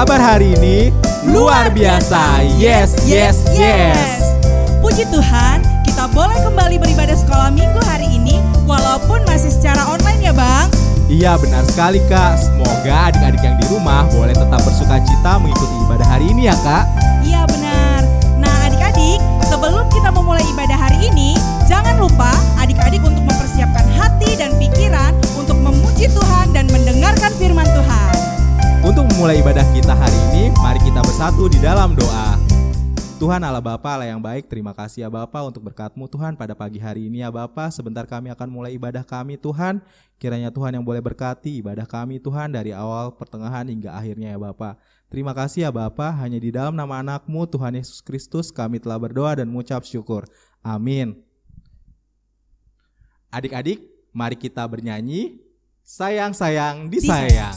Kabar hari ini luar biasa. Yes, yes, yes. Puji Tuhan, kita boleh kembali beribadah sekolah minggu hari ini walaupun masih secara online ya Bang. Iya benar sekali Kak. Semoga adik-adik yang di rumah boleh tetap bersukacita mengikuti ibadah hari ini ya Kak. Iya benar. Nah adik-adik, sebelum kita memulai ibadah hari ini, jangan lupa adik-adik untuk mempersiapkan hati dan pikiran untuk memuji Tuhan dan mendengarkan firman Tuhan. Untuk memulai ibadah kita hari ini, mari kita bersatu di dalam doa. Tuhan Allah Bapa, Allah yang baik, terima kasih ya Bapa untuk berkat-Mu Tuhan pada pagi hari ini ya Bapa. Sebentar kami akan mulai ibadah kami Tuhan. Kiranya Tuhan yang boleh berkati ibadah kami Tuhan dari awal, pertengahan hingga akhirnya ya Bapa. Terima kasih ya Bapa, hanya di dalam nama anak-Mu Tuhan Yesus Kristus kami telah berdoa dan mengucap syukur. Amin. Adik-adik, mari kita bernyanyi Sayang-sayang disayang.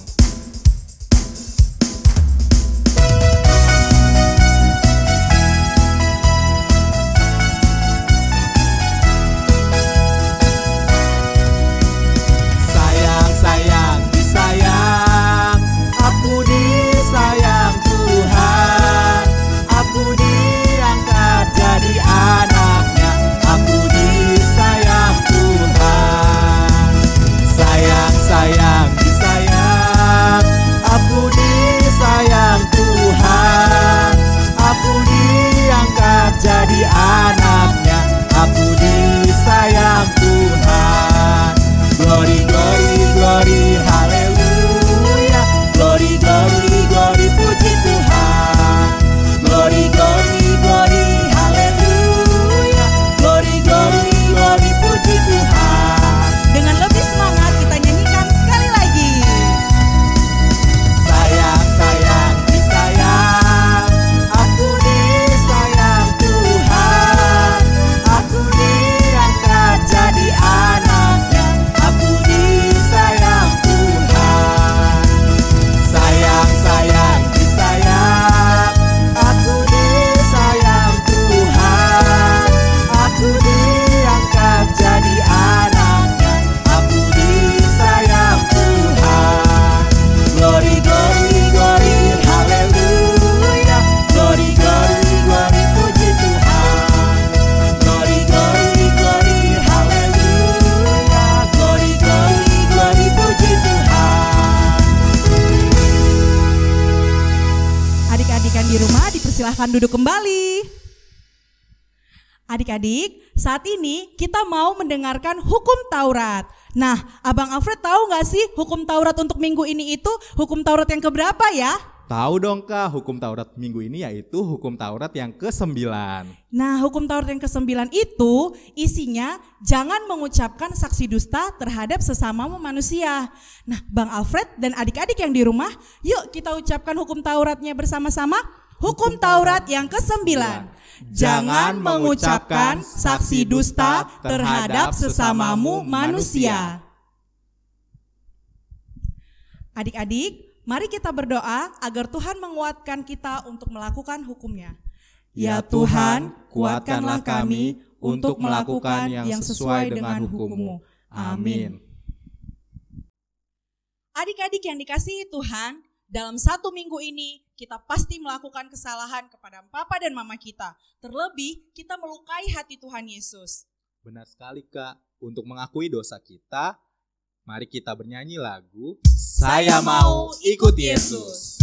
Silahkan duduk kembali. Adik-adik, saat ini kita mau mendengarkan hukum Taurat. Nah, Abang Alfred tahu nggak sih hukum Taurat untuk minggu ini itu hukum Taurat yang keberapa ya? Tahu dong Kak, hukum Taurat minggu ini yaitu hukum Taurat yang ke-9. Nah, hukum Taurat yang ke-9 itu isinya jangan mengucapkan saksi dusta terhadap sesamamu manusia. Nah, Bang Alfred dan adik-adik yang di rumah, yuk kita ucapkan hukum Tauratnya bersama-sama. Hukum Taurat yang ke-9. Jangan mengucapkan saksi dusta terhadap sesamamu manusia. Adik-adik, mari kita berdoa agar Tuhan menguatkan kita untuk melakukan hukumnya. Ya Tuhan, kuatkanlah kami untuk melakukan yang sesuai dengan hukum-Mu. Amin. Adik-adik yang dikasihi Tuhan, dalam satu minggu ini kita pasti melakukan kesalahan kepada papa dan mama kita. Terlebih kita melukai hati Tuhan Yesus. Benar sekali Kak, untuk mengakui dosa kita, mari kita bernyanyi lagu Saya Mau Ikut Yesus.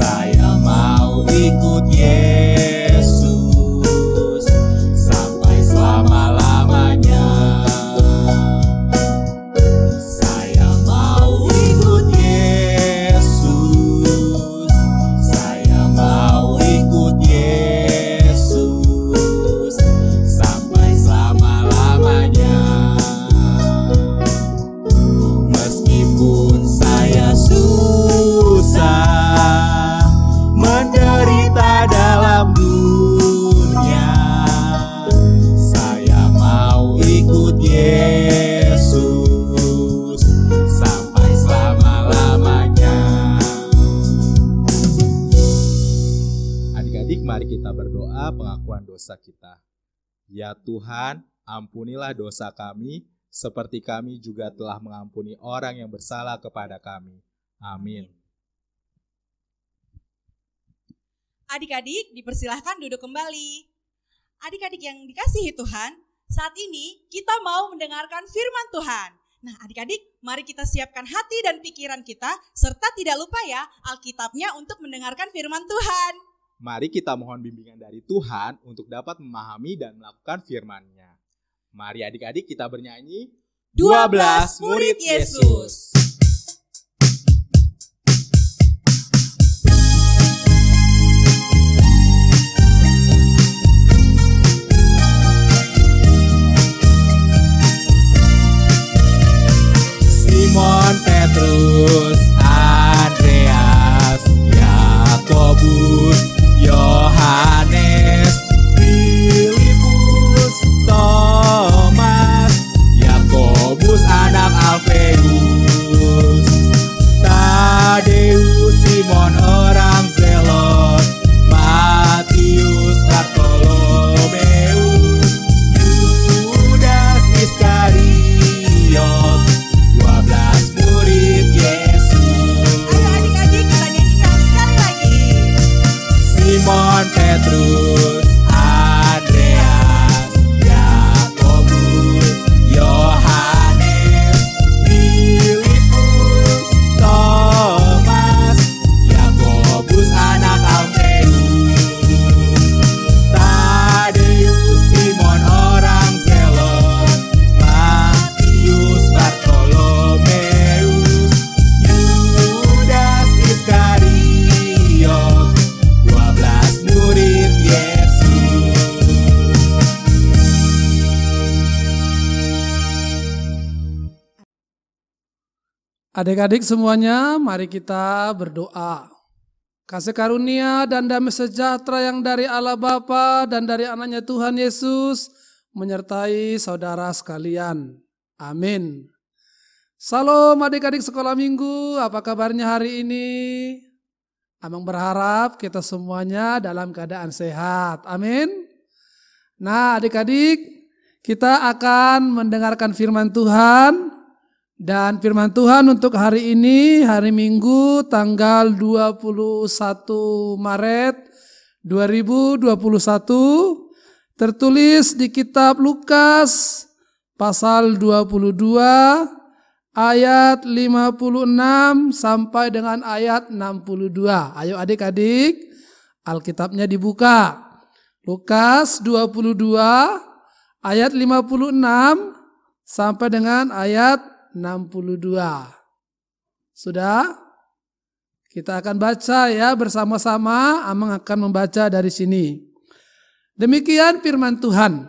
Saya mau ikut Yesus. kita berdoa pengakuan dosa kita. Ya Tuhan, ampunilah dosa kami, seperti kami juga telah mengampuni orang yang bersalah kepada kami. Amin. Adik-adik dipersilahkan duduk kembali. Adik-adik yang dikasihi Tuhan, saat ini kita mau mendengarkan firman Tuhan. Nah adik-adik, mari kita siapkan hati dan pikiran kita, serta tidak lupa ya Alkitabnya untuk mendengarkan firman Tuhan. Mari kita mohon bimbingan dari Tuhan untuk dapat memahami dan melakukan firman-Nya. Mari adik-adik kita bernyanyi 12 Murid Yesus. Simon Petrus, Andreas, Yakobus, Yohanes, Filipus, Thomas, Yakobus anak Alfeus, Tadeus, Simon orang Zelot, Matius, Bartolomeus, Yudas Iskariot, 12 murid Yesus. Ayo adik-adik kita nyanyikan sekali lagi. Simon Petrus, Andreas, Yakobus, Yohanes, Filipus, Thomas, Yakobus anak Alfeus, Tadeus, Simon orang Zelot, Matius, Bartolomeus, Yudas Iskariot, 12 murid Yesus. Adik-adik semuanya, mari kita berdoa. Kasih karunia dan damai sejahtera yang dari Allah Bapa dan dari anaknya Tuhan Yesus menyertai saudara sekalian. Amin. Salam adik-adik sekolah minggu, apa kabarnya hari ini? Abang berharap kita semuanya dalam keadaan sehat. Amin. Nah adik-adik, kita akan mendengarkan firman Tuhan. Dan firman Tuhan untuk hari ini, hari Minggu tanggal 21 Maret 2021, tertulis di kitab Lukas pasal 22 ayat 56 sampai dengan ayat 62. Ayo adik-adik, Alkitabnya dibuka. Lukas 22 ayat 56 sampai dengan ayat 62. Sudah? Kita akan baca ya bersama-sama. Amang akan membaca dari sini. Demikian firman Tuhan.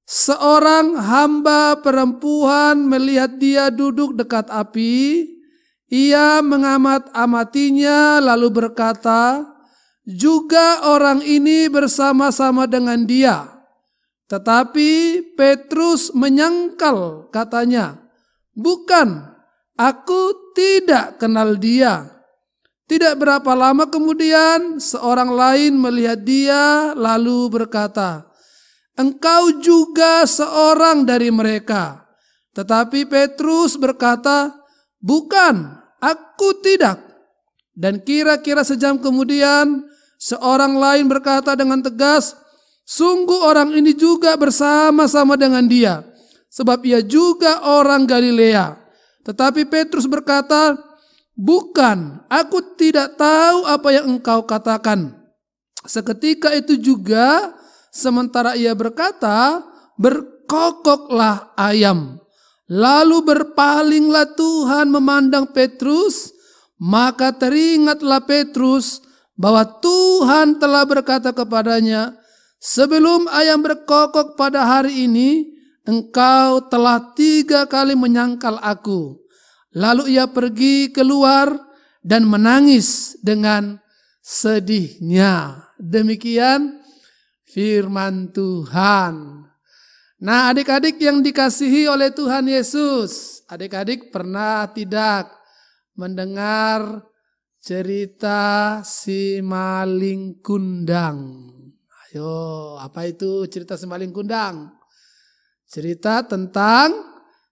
Seorang hamba perempuan melihat dia duduk dekat api. Ia mengamat-amatinya lalu berkata, juga orang ini bersama-sama dengan dia. Tetapi Petrus menyangkal, katanya, bukan, aku tidak kenal dia. Tidak berapa lama kemudian seorang lain melihat dia lalu berkata, engkau juga seorang dari mereka. Tetapi Petrus berkata, bukan, aku tidak. Dan kira-kira sejam kemudian seorang lain berkata dengan tegas, sungguh orang ini juga bersama-sama dengan dia. Sebab ia juga orang Galilea. Tetapi Petrus berkata, bukan, aku tidak tahu apa yang engkau katakan. Seketika itu juga, sementara ia berkata, berkokoklah ayam. Lalu berpalinglah Tuhan memandang Petrus, maka teringatlah Petrus bahwa Tuhan telah berkata kepadanya, sebelum ayam berkokok pada hari ini, engkau telah 3 kali menyangkal aku. Lalu ia pergi keluar dan menangis dengan sedihnya. Demikian firman Tuhan. Nah adik-adik yang dikasihi oleh Tuhan Yesus, adik-adik pernah tidak mendengar cerita si maling kundang. Ayo, apa itu cerita si maling kundang? Cerita tentang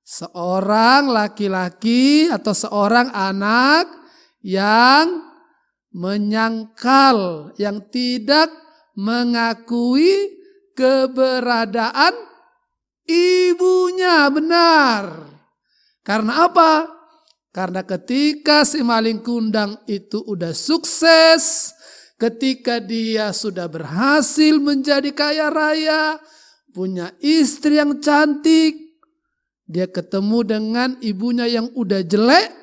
seorang laki-laki atau seorang anak yang menyangkal, yang tidak mengakui keberadaan ibunya. Benar. Karena apa? Karena ketika si maling kundang itu udah sukses, ketika dia sudah berhasil menjadi kaya raya, punya istri yang cantik, dia ketemu dengan ibunya yang udah jelek,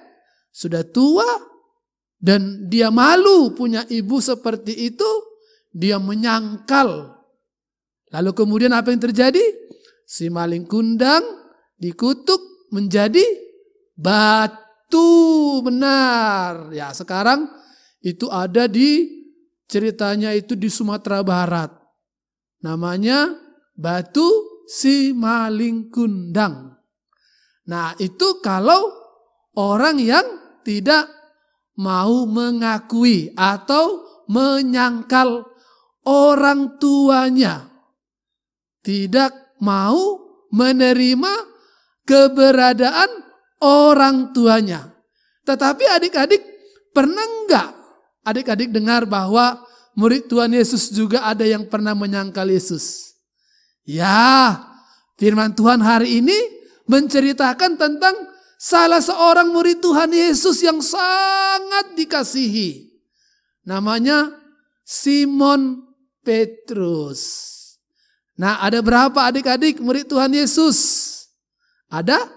sudah tua, dan dia malu punya ibu seperti itu, dia menyangkal. Lalu kemudian apa yang terjadi? Si maling kundang dikutuk menjadi batu. Benar. Ya, sekarang itu ada di ceritanya itu di Sumatera Barat. Namanya batu si maling kundang. Nah, itu kalau orang yang tidak mau mengakui atau menyangkal orang tuanya, tidak mau menerima keberadaan orang tuanya. Tetapi adik-adik, pernah enggak adik-adik dengar bahwa murid Tuhan Yesus juga ada yang pernah menyangkal Yesus? Ya, firman Tuhan hari ini menceritakan tentang salah seorang murid Tuhan Yesus yang sangat dikasihi. Namanya Simon Petrus. Nah, ada berapa adik-adik murid Tuhan Yesus? Ada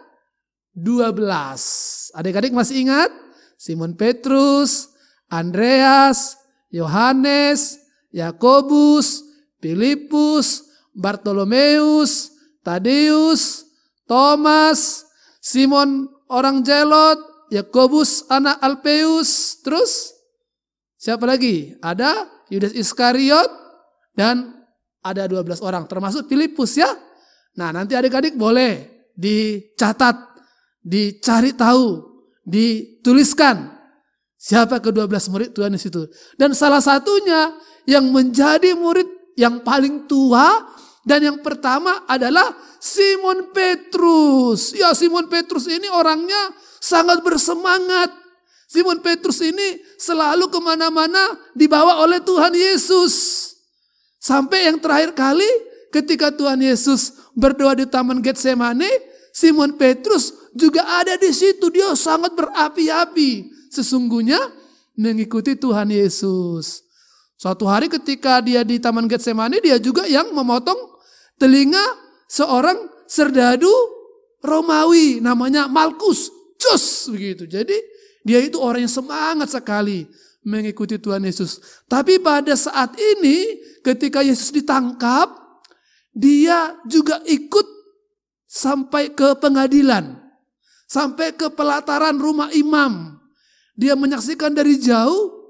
12. Adik-adik masih ingat? Simon Petrus, Andreas, Yohanes, Yakobus, Filipus, Bartolomeus, Tadeus, Thomas, Simon orang Zelot, Yakobus anak Alpeus, terus siapa lagi? Ada Yudas Iskariot dan ada 12 orang termasuk Filipus ya. Nah, nanti adik-adik boleh dicatat, dicari tahu, dituliskan siapa ke-12 murid Tuhan di situ. Dan salah satunya yang menjadi murid yang paling tua dan yang pertama adalah Simon Petrus. Ya, Simon Petrus ini orangnya sangat bersemangat. Simon Petrus ini selalu kemana-mana dibawa oleh Tuhan Yesus. Sampai yang terakhir kali ketika Tuhan Yesus berdoa di Taman Getsemani, Simon Petrus juga ada di situ. Dia sangat berapi-api sesungguhnya mengikuti Tuhan Yesus. Suatu hari ketika dia di Taman Getsemani, dia juga yang memotong telinga seorang serdadu Romawi namanya Malkus Cus begitu. Jadi dia itu orang yang semangat sekali mengikuti Tuhan Yesus. Tapi pada saat ini ketika Yesus ditangkap, dia juga ikut sampai ke pengadilan, sampai ke pelataran rumah imam. Dia menyaksikan dari jauh,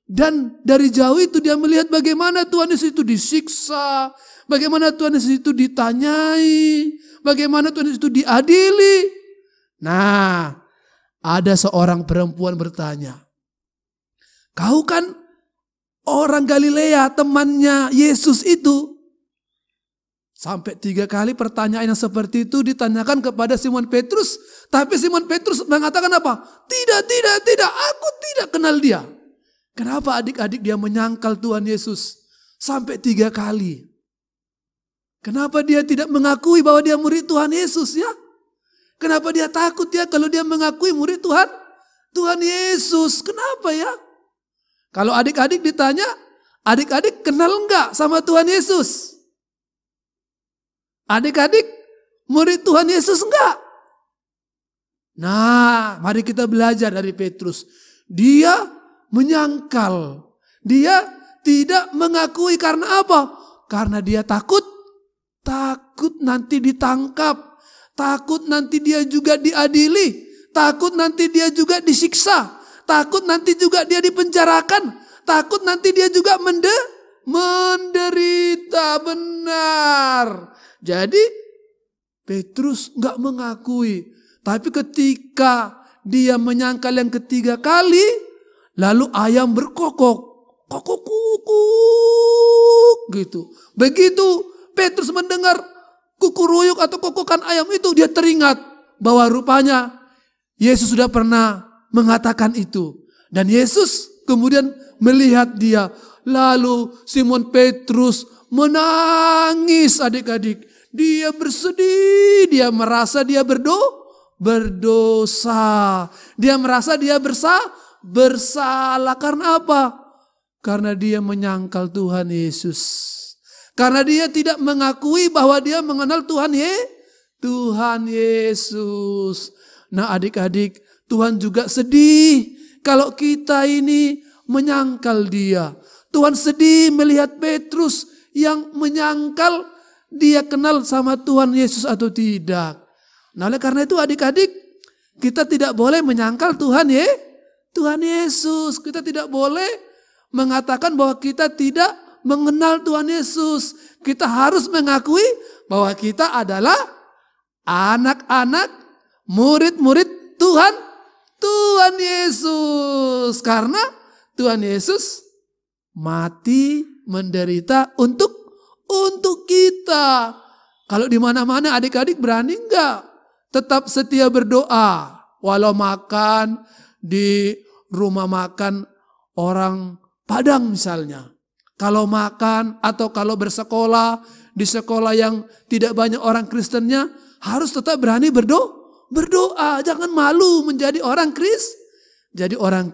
dan dari jauh itu dia melihat bagaimana Tuhan Yesus itu disiksa, bagaimana Tuhan Yesus itu ditanyai, bagaimana Tuhan Yesus itu diadili. Nah, ada seorang perempuan bertanya, "Kau kan orang Galilea, temannya Yesus itu?" Sampai 3 kali pertanyaan yang seperti itu ditanyakan kepada Simon Petrus. Tapi Simon Petrus mengatakan apa? Tidak, aku tidak kenal dia. Kenapa adik-adik dia menyangkal Tuhan Yesus sampai 3 kali? Kenapa dia tidak mengakui bahwa dia murid Tuhan Yesus ya? Kenapa dia takut ya kalau dia mengakui murid Tuhan Yesus? Kenapa ya? Kalau adik-adik ditanya, adik-adik kenal enggak sama Tuhan Yesus? Adik-adik murid Tuhan Yesus enggak? Nah, mari kita belajar dari Petrus. Dia menyangkal. Dia tidak mengakui karena apa? Karena dia takut nanti ditangkap. Takut nanti dia juga diadili. Takut nanti dia juga disiksa. Takut nanti juga dia dipenjarakan. Takut nanti dia juga menderita. Benar. Jadi Petrus gak mengakui. Tapi ketika dia menyangkal yang ketiga kali, Lalu ayam berkokok, kokok kukuk gitu. Begitu Petrus mendengar kukuruyuk atau kokokan ayam itu, dia teringat bahwa rupanya Yesus sudah pernah mengatakan itu. Dan Yesus kemudian melihat dia. Lalu Simon Petrus menangis adik-adik. Dia bersedih, dia merasa dia berdosa. Dia merasa dia bersalah. Karena apa? Karena dia menyangkal Tuhan Yesus. Karena dia tidak mengakui bahwa dia mengenal Tuhan Yesus. Nah adik-adik, Tuhan juga sedih kalau kita ini menyangkal dia. Tuhan sedih melihat Petrus yang menyangkal dia kenal sama Tuhan Yesus atau tidak. Nah oleh karena itu adik-adik, kita tidak boleh menyangkal Tuhan Yesus. Kita tidak boleh mengatakan bahwa kita tidak mengenal Tuhan Yesus. Kita harus mengakui bahwa kita adalah anak-anak, murid-murid Tuhan Yesus. Karena Tuhan Yesus mati menderita untuk kita. Kalau di mana-mana adik-adik berani enggak tetap setia berdoa walau makan di rumah makan orang Padang misalnya. Kalau makan atau kalau bersekolah di sekolah yang tidak banyak orang Kristennya, harus tetap berani berdoa. Jangan malu menjadi orang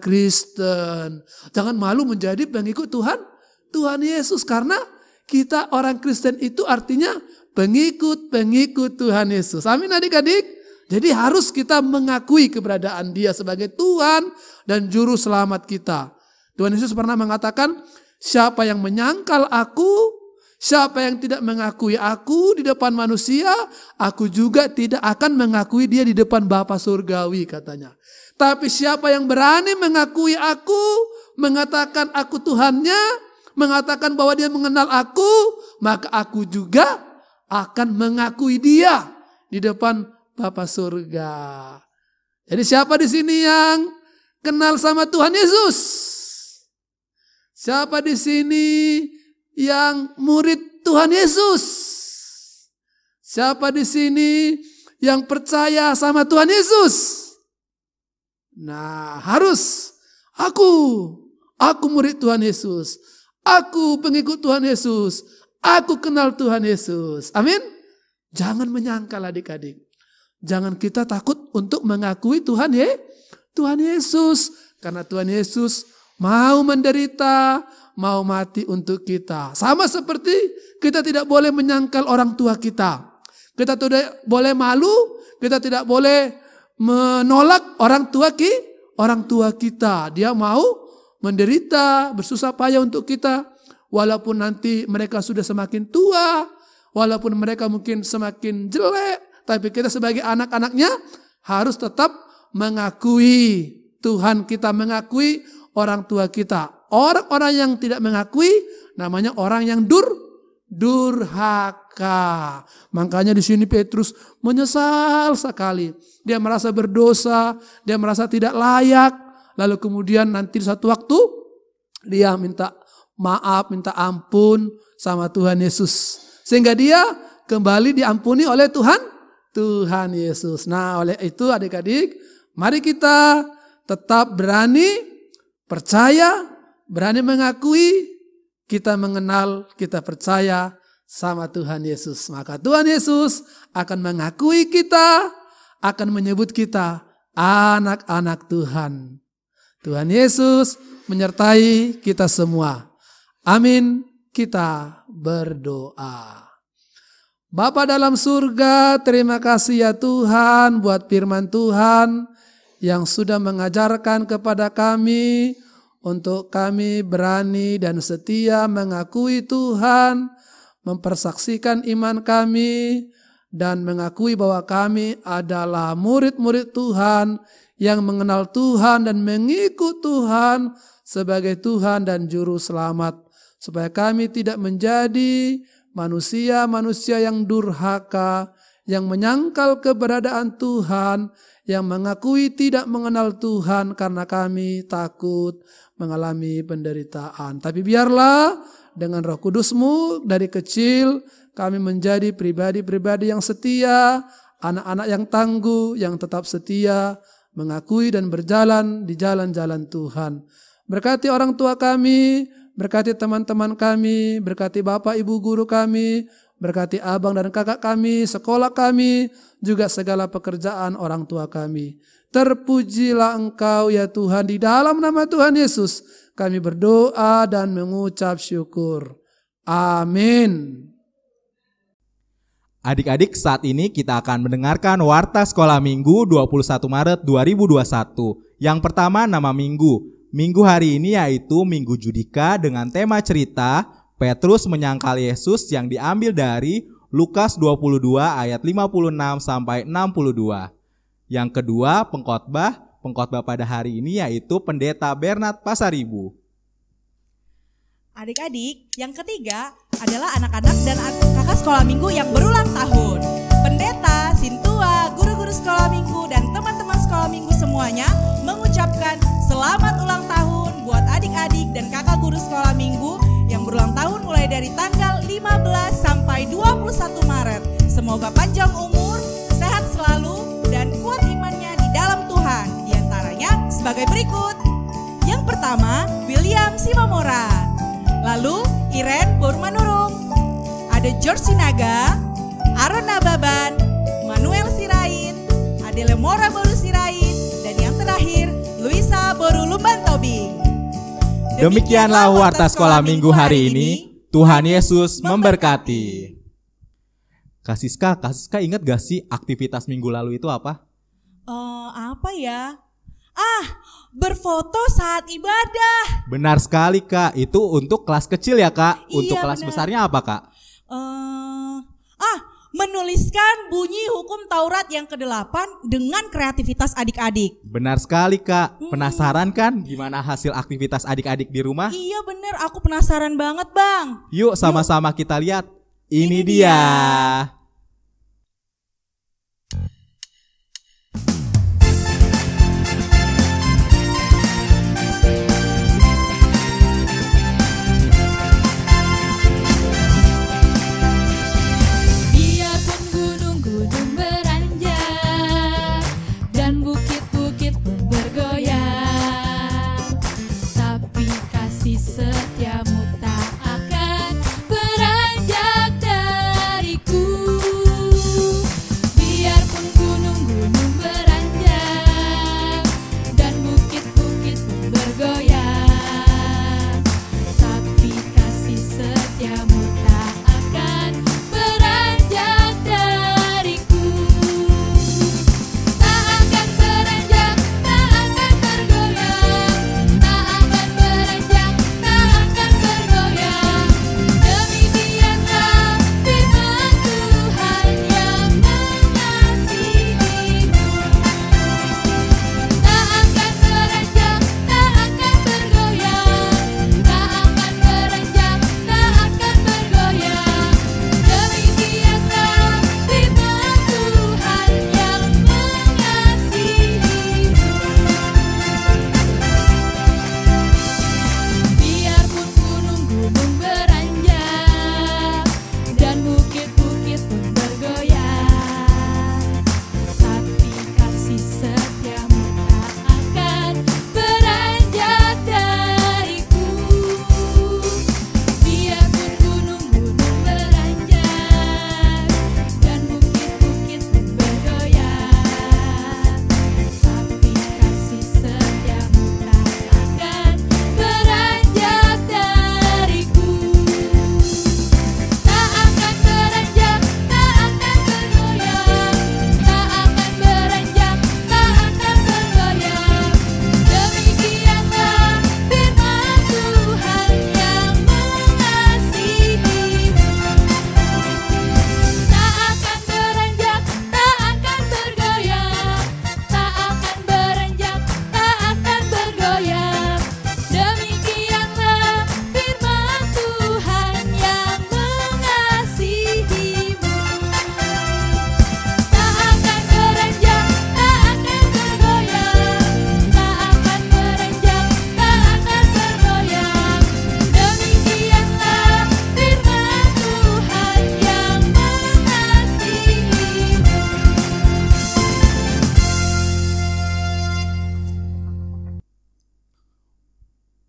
Kristen. Jangan malu menjadi pengikut Tuhan Yesus. Karena kita orang Kristen itu artinya pengikut Tuhan Yesus. Amin adik-adik. Jadi harus kita mengakui keberadaan Dia sebagai Tuhan dan Juru Selamat kita. Tuhan Yesus pernah mengatakan, siapa yang menyangkal aku, siapa yang tidak mengakui aku di depan manusia, aku juga tidak akan mengakui dia di depan Bapa Surgawi katanya. Tapi siapa yang berani mengakui aku, mengatakan aku Tuhannya, mengatakan bahwa dia mengenal aku, maka aku juga akan mengakui dia di depan Bapa Surga. Jadi siapa di sini yang kenal sama Tuhan Yesus? Siapa di sini yang murid Tuhan Yesus? Siapa di sini yang percaya sama Tuhan Yesus? Nah, harus aku murid Tuhan Yesus. Aku pengikut Tuhan Yesus. Aku kenal Tuhan Yesus. Amin. Jangan menyangkal adik-adik. Jangan kita takut untuk mengakui Tuhan Yesus. Karena Tuhan Yesus mau menderita, mau mati untuk kita. Sama seperti kita tidak boleh menyangkal orang tua kita. Kita tidak boleh malu, kita tidak boleh menolak orang tua kita. Dia mau menderita, bersusah payah untuk kita. Walaupun nanti mereka sudah semakin tua, walaupun mereka mungkin semakin jelek, tapi kita sebagai anak-anaknya harus tetap mengakui Tuhan kita, mengakui orang tua kita. Orang-orang yang tidak mengakui namanya orang yang durhaka. Makanya di sini Petrus menyesal sekali. Dia merasa berdosa, dia merasa tidak layak. Lalu kemudian nanti suatu waktu dia minta maaf, minta ampun sama Tuhan Yesus. Sehingga dia kembali diampuni oleh Tuhan Yesus. Nah, oleh itu adik-adik, mari kita tetap berani percaya, berani mengakui, kita mengenal, kita percaya sama Tuhan Yesus. Maka Tuhan Yesus akan mengakui kita, akan menyebut kita anak-anak Tuhan. Tuhan Yesus menyertai kita semua. Amin. Kita berdoa. Bapa dalam surga, terima kasih ya Tuhan buat firman Tuhan yang sudah mengajarkan kepada kami untuk kami berani dan setia mengakui Tuhan, mempersaksikan iman kami, dan mengakui bahwa kami adalah murid-murid Tuhan yang mengenal Tuhan dan mengikut Tuhan sebagai Tuhan dan Juru Selamat. Supaya kami tidak menjadi manusia-manusia yang durhaka, yang menyangkal keberadaan Tuhan, yang mengakui tidak mengenal Tuhan karena kami takut mengalami penderitaan. Tapi biarlah dengan Roh Kudus-Mu dari kecil kami menjadi pribadi-pribadi yang setia, anak-anak yang tangguh, yang tetap setia, mengakui dan berjalan di jalan-jalan Tuhan. Berkati orang tua kami, berkati teman-teman kami, berkati Bapak Ibu guru kami, berkati abang dan kakak kami, sekolah kami, juga segala pekerjaan orang tua kami. Terpujilah Engkau ya Tuhan, di dalam nama Tuhan Yesus kami berdoa dan mengucap syukur. Amin. Adik-adik, saat ini kita akan mendengarkan Warta Sekolah Minggu 21 Maret 2021. Yang pertama, nama minggu. Minggu hari ini yaitu Minggu Judika dengan tema cerita Petrus menyangkal Yesus yang diambil dari Lukas 22 ayat 56 sampai 62. Yang kedua, pengkhotbah. Pengkhotbah pada hari ini yaitu Pendeta Bernard Pasaribu. Adik-adik, yang ketiga adalah anak-anak dan kakak sekolah minggu yang berulang tahun. Pendeta, Sintua, guru-guru sekolah minggu, dan teman-teman sekolah minggu semuanya mengucapkan selamat ulang tahun buat adik-adik dan kakak guru sekolah minggu yang berulang tahun mulai dari tanggal 15 sampai 21 Maret. Semoga panjang umur, sehat selalu, dan kuat imannya di dalam Tuhan. Di antaranya sebagai berikut. Yang pertama, William Simamora. Lalu Iren Bormanurung. Ada George Sinaga, Aaron Nababan, Manuel Sirait, Adele Mora Boru Sirait, dan yang terakhir Luisa Boru Lumban Tobing. Demikianlah Warta Sekolah Minggu hari ini. Tuhan Yesus memberkati. Kak Siska ingat gak sih aktivitas minggu lalu itu apa? Apa ya? Berfoto saat ibadah. Benar sekali Kak, itu untuk kelas kecil ya Kak. Iya, untuk kelas benar. besarnya apa Kak? Menuliskan bunyi hukum Taurat yang ke-8 dengan kreativitas adik-adik. Benar sekali Kak, penasaran kan gimana hasil aktivitas adik-adik di rumah? Iya bener, aku penasaran banget Bang. Yuk sama-sama kita lihat. Ini dia. Setiamu tak akan beranjak dariku.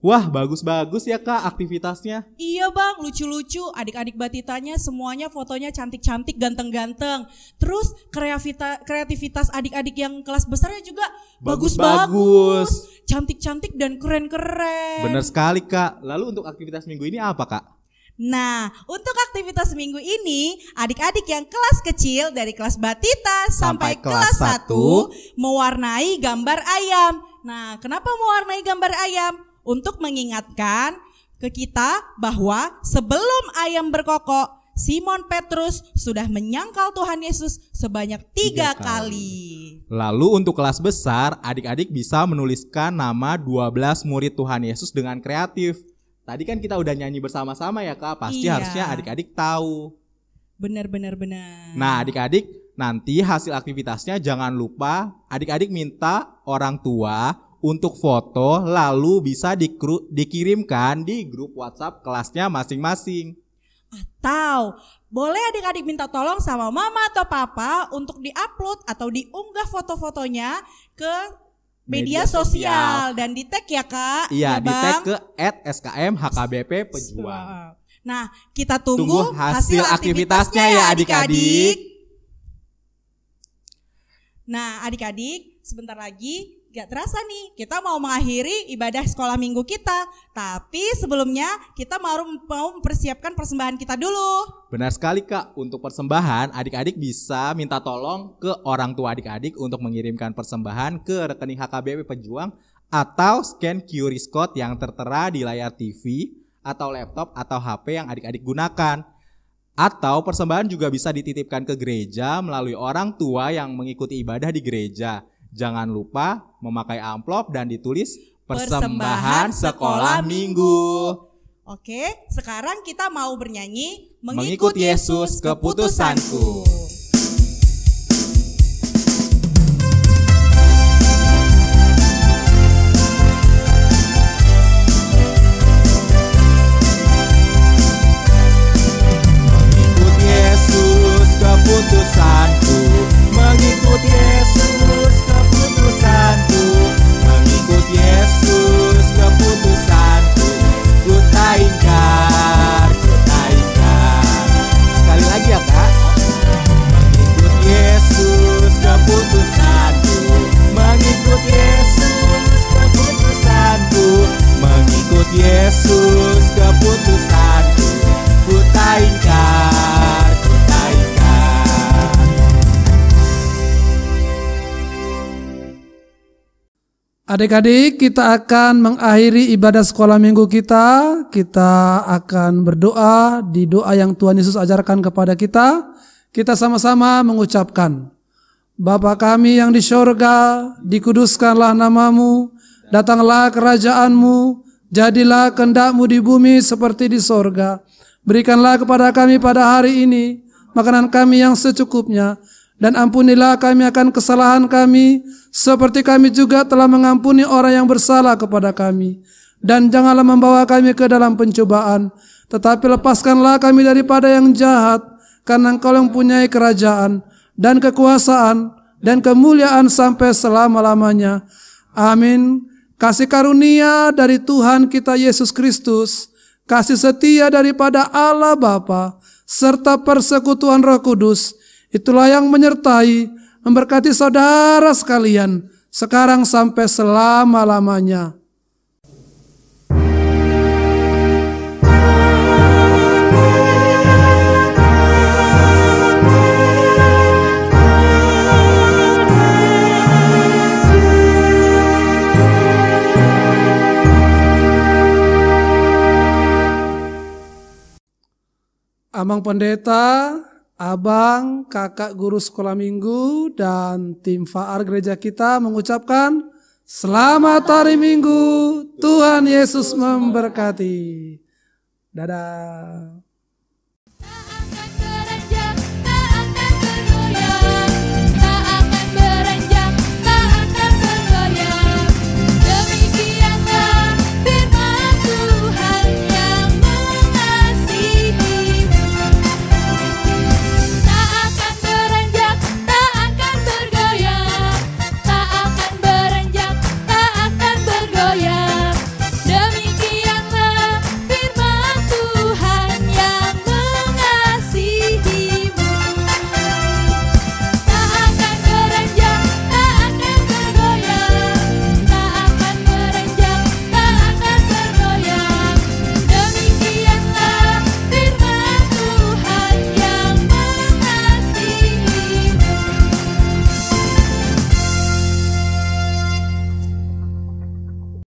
Wah, bagus-bagus ya Kak aktivitasnya. Iya Bang, lucu-lucu. Adik-adik batitanya semuanya fotonya cantik-cantik, ganteng-ganteng. Terus kreativitas adik-adik yang kelas besarnya juga bagus-bagus. Cantik-cantik dan keren-keren. Bener sekali Kak. Lalu untuk aktivitas minggu ini apa Kak? Nah, untuk aktivitas minggu ini, adik-adik yang kelas kecil dari kelas batita sampai kelas 1 mewarnai gambar ayam. Nah, kenapa mewarnai gambar ayam? Untuk mengingatkan ke kita bahwa sebelum ayam berkokok, Simon Petrus sudah menyangkal Tuhan Yesus sebanyak 3 kali. Lalu untuk kelas besar, adik-adik bisa menuliskan nama 12 murid Tuhan Yesus dengan kreatif. Tadi kan kita udah nyanyi bersama-sama ya Kak, pasti harusnya adik-adik tahu. Benar. Nah adik-adik, nanti hasil aktivitasnya jangan lupa adik-adik minta orang tua untuk foto, lalu bisa dikirimkan di grup WhatsApp kelasnya masing-masing. Atau boleh adik-adik minta tolong sama mama atau papa untuk diupload atau diunggah foto-fotonya ke media sosial dan di tag ya Kak. Iya, di tag Bang? ke @skmhkbp Pejuang. Nah, kita tunggu hasil aktivitasnya ya adik-adik. Nah, adik-adik, sebentar lagi gak terasa nih, kita mau mengakhiri ibadah sekolah minggu kita. Tapi sebelumnya kita mau mempersiapkan persembahan kita dulu. Benar sekali Kak, untuk persembahan adik-adik bisa minta tolong ke orang tua adik-adik untuk mengirimkan persembahan ke rekening HKBP Pejuang atau scan QR code yang tertera di layar TV atau laptop atau HP yang adik-adik gunakan. Atau persembahan juga bisa dititipkan ke gereja melalui orang tua yang mengikuti ibadah di gereja. Jangan lupa memakai amplop dan ditulis persembahan sekolah minggu. Oke, sekarang kita mau bernyanyi Mengikut Yesus keputusanku. Mengikut Yesus keputusanku. Mengikut Yesus keputusanku. Mengikut Yesus keputusanku. Ku tak ingkar, ku tak ingkar. Sekali lagi ya Kak. Mengikut Yesus keputusanku. Mengikut Yesus keputusanku. Mengikut Yesus keputusanku. Ku tak ingkar, ku tak ingkar. Adik-adik, kita akan mengakhiri ibadah sekolah minggu kita. Kita akan berdoa di doa yang Tuhan Yesus ajarkan kepada kita. Kita sama-sama mengucapkan, Bapa kami yang di sorga, dikuduskanlah namamu, datanglah kerajaanmu, jadilah kehendak-Mu di bumi seperti di sorga. Berikanlah kepada kami pada hari ini makanan kami yang secukupnya, dan ampunilah kami akan kesalahan kami, seperti kami juga telah mengampuni orang yang bersalah kepada kami. Dan janganlah membawa kami ke dalam pencobaan, tetapi lepaskanlah kami daripada yang jahat, karena Engkau yang mempunyai kerajaan, dan kekuasaan, dan kemuliaan sampai selama-lamanya. Amin. Kasih karunia dari Tuhan kita Yesus Kristus, kasih setia daripada Allah Bapa, serta persekutuan Roh Kudus, itulah yang menyertai, memberkati saudara sekalian, sekarang sampai selama-lamanya. Abang Pendeta, Abang, kakak guru sekolah minggu, dan tim Faar gereja kita mengucapkan selamat hari Minggu, Tuhan Yesus memberkati. Dadah.